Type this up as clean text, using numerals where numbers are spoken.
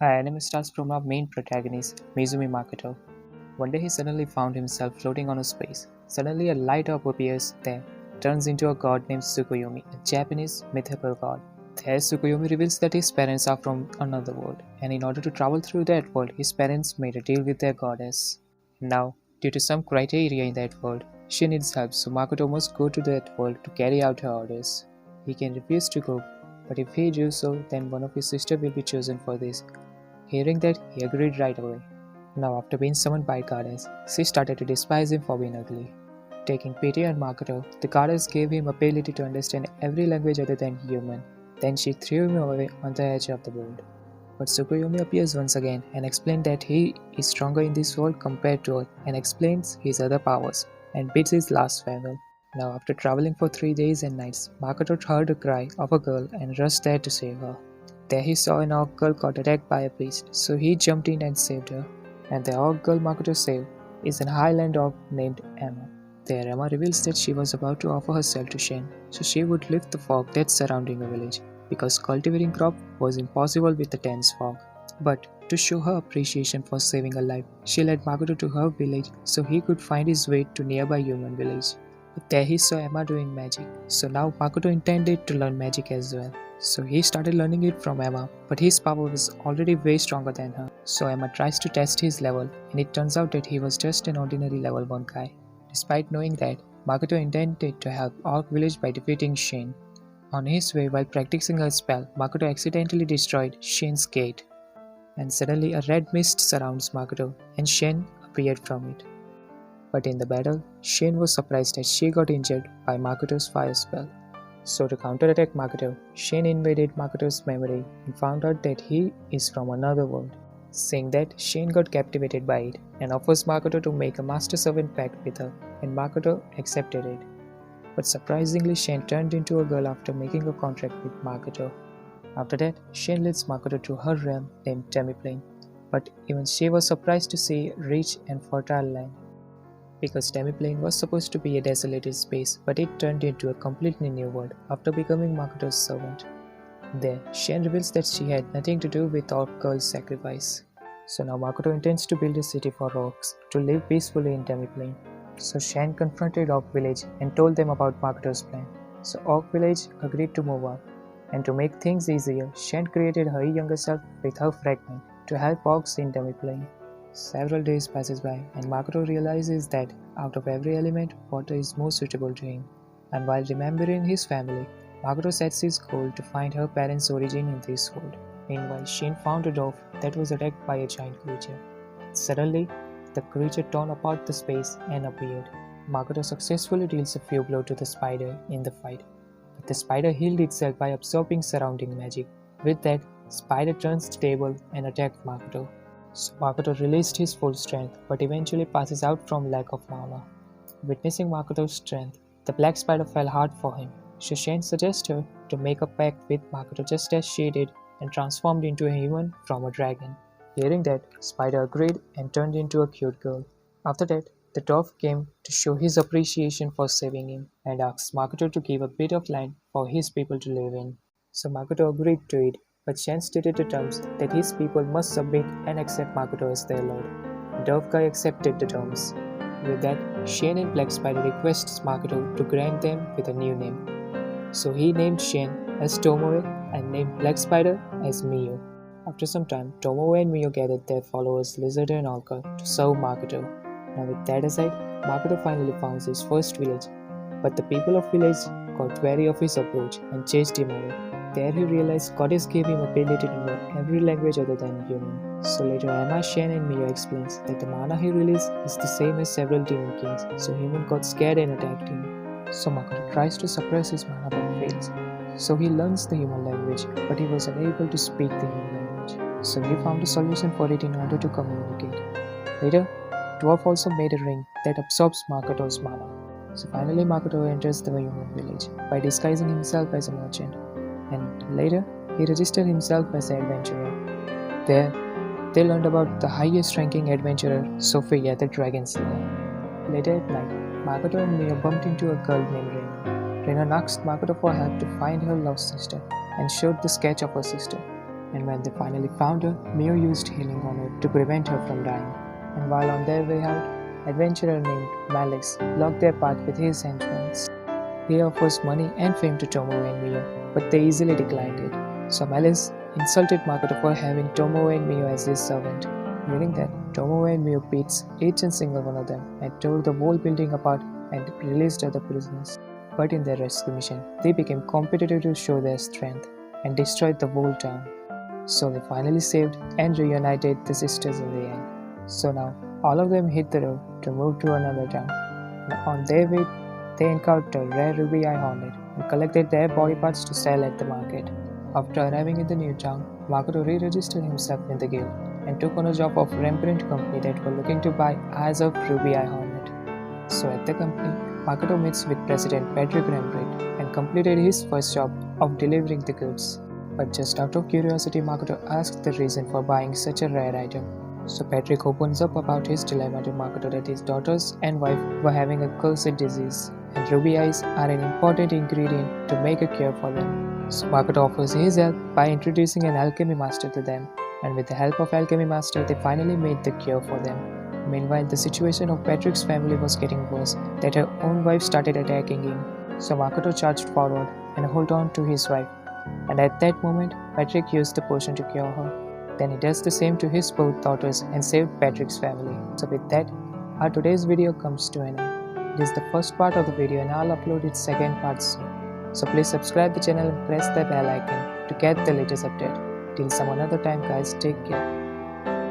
Our anime starts from our main protagonist, Mizumi Makoto. One day he suddenly found himself floating on a space. Suddenly a light orb appears there, turns into a god named Tsukuyomi, a Japanese mythical god. There Tsukuyomi reveals that his parents are from another world, and in order to travel through that world, his parents made a deal with their goddess. Now, due to some criteria in that world, she needs help, so Makoto must go to that world to carry out her orders. He can refuse to go, but if he does so, then one of his sisters will be chosen for this. Hearing that, he agreed right away. Now, after being summoned by goddess, she started to despise him for being ugly. Taking pity on Makoto, the goddess gave him ability to understand every language other than human. Then she threw him away on the edge of the world. But Tsukuyomi appears once again and explains that he is stronger in this world compared to Earth and explains his other powers and bids his last farewell. Now, after traveling for 3 days and nights, Makoto heard a cry of a girl and rushed there to save her. There he saw an orc girl got attacked by a priest, so he jumped in and saved her. And the orc girl Makoto saved is an highland orc named Emma. There Emma reveals that she was about to offer herself to Shen, so she would lift the fog that's surrounding the village, because cultivating crop was impossible with the dense fog. But to show her appreciation for saving a life, she led Makoto to her village so he could find his way to nearby human village. But there he saw Emma doing magic, so now Makoto intended to learn magic as well. So he started learning it from Emma, but his power was already way stronger than her. So Emma tries to test his level, and it turns out that he was just an ordinary level 1 guy. Despite knowing that, Makoto intended to help Orc village by defeating Shin. On his way while practicing her spell, Makoto accidentally destroyed Shin's gate. And suddenly a red mist surrounds Makoto, and Shin appeared from it. But in the battle, Shin was surprised that she got injured by Makoto's fire spell. So to counterattack Makoto, Shin invaded Makoto's memory and found out that he is from another world. Saying that, Shin got captivated by it and offers Makoto to make a master-servant pact with her, and Makoto accepted it. But surprisingly, Shin turned into a girl after making a contract with Makoto. After that, Shin leads Makoto to her realm named Demiplane, but even she was surprised to see a rich and fertile land. Because Demiplane was supposed to be a desolated space, but it turned into a completely new world after becoming Makoto's servant. There, Shen reveals that she had nothing to do with Orc Girl's sacrifice. So now Makoto intends to build a city for orcs to live peacefully in Demiplane. So Shen confronted Orc Village and told them about Makoto's plan. So Orc Village agreed to move out. And to make things easier, Shen created her younger self with her fragment to help orcs in Demiplane. Several days passes by and Makoto realizes that out of every element, water is most suitable to him. And while remembering his family, Makoto sets his goal to find her parents' origin in this world. Meanwhile, Shin found a dwarf that was attacked by a giant creature. Suddenly, the creature torn apart the space and appeared. Makoto successfully deals a few blows to the spider in the fight. But the spider healed itself by absorbing surrounding magic. With that, spider turns the table and attacks Makoto. So Makoto released his full strength, but eventually passes out from lack of mana. Witnessing Makoto's strength, the black spider fell hard for him. Shushen suggests her to make a pact with Makoto just as she did and transformed into a human from a dragon. Hearing that, Spider agreed and turned into a cute girl. After that, the dwarf came to show his appreciation for saving him and asked Makoto to give a bit of land for his people to live in. So Makoto agreed to it, but Shen stated the terms that his people must submit and accept Makoto as their lord. Dwarf guy accepted the terms. With that, Shen and Black Spider requests Makoto to grant them with a new name. So he named Shen as Tomoe and named Black Spider as Mio. After some time, Tomoe and Mio gathered their followers Lizard and Orca to serve Makoto. Now with that aside, Makoto finally founds his first village, but the people of village got wary of his approach and chased him away. There he realized Goddess gave him ability to know every language other than human. So later Emma, Shen and Mio explains that the mana he released is the same as several demon kings, so human got scared and attacked him. So Makoto tries to suppress his mana but fails. So he learns the human language, but he was unable to speak the human language. So he found a solution for it in order to communicate. Later, Dwarf also made a ring that absorbs Makoto's mana. So finally Makoto enters the human village by disguising himself as a merchant. And later, he registered himself as an adventurer. There, they learned about the highest ranking adventurer, Sophia the Dragon Slayer. Later at night, Makoto and Mio bumped into a girl named Rena. Rena asked Makoto for help to find her lost sister and showed the sketch of her sister. And when they finally found her, Mio used healing on her to prevent her from dying. And while on their way out, adventurer named Malice blocked their path with his henchmen. He offers money and fame to Tomoe and Mio, but they easily declined it. So Malice insulted Makoto for having Tomoe and Mio as his servant. Hearing that, Tomoe and Mio beats each and single one of them and tore the whole building apart and released other prisoners. But in their rescue mission, they became competitive to show their strength and destroyed the whole town. So they finally saved and reunited the sisters in the end. So now, all of them hit the road to move to another town. And on their way, they encountered a rare ruby eye hornet and collected their body parts to sell at the market. After arriving in the new town, Makoto re-registered himself in the guild and took on a job of Rembrandt company that were looking to buy eyes of ruby eye hornet. So at the company, Makoto meets with President Patrick Rembrandt and completed his first job of delivering the goods. But just out of curiosity, Makoto asked the reason for buying such a rare item. So Patrick opens up about his dilemma to Makoto that his daughters and wife were having a cursed disease, and ruby eyes are an important ingredient to make a cure for them. So Makoto offers his help by introducing an alchemy master to them, and with the help of alchemy master, they finally made the cure for them. Meanwhile, the situation of Patrick's family was getting worse, that her own wife started attacking him. So Makoto charged forward and held on to his wife, and at that moment, Patrick used the potion to cure her. Then he does the same to his both daughters and saved Patrick's family. So with that, our today's video comes to an end. It is the first part of the video and I'll upload its second part soon. So please subscribe the channel and press the bell icon to get the latest update. Till some another time guys, take care.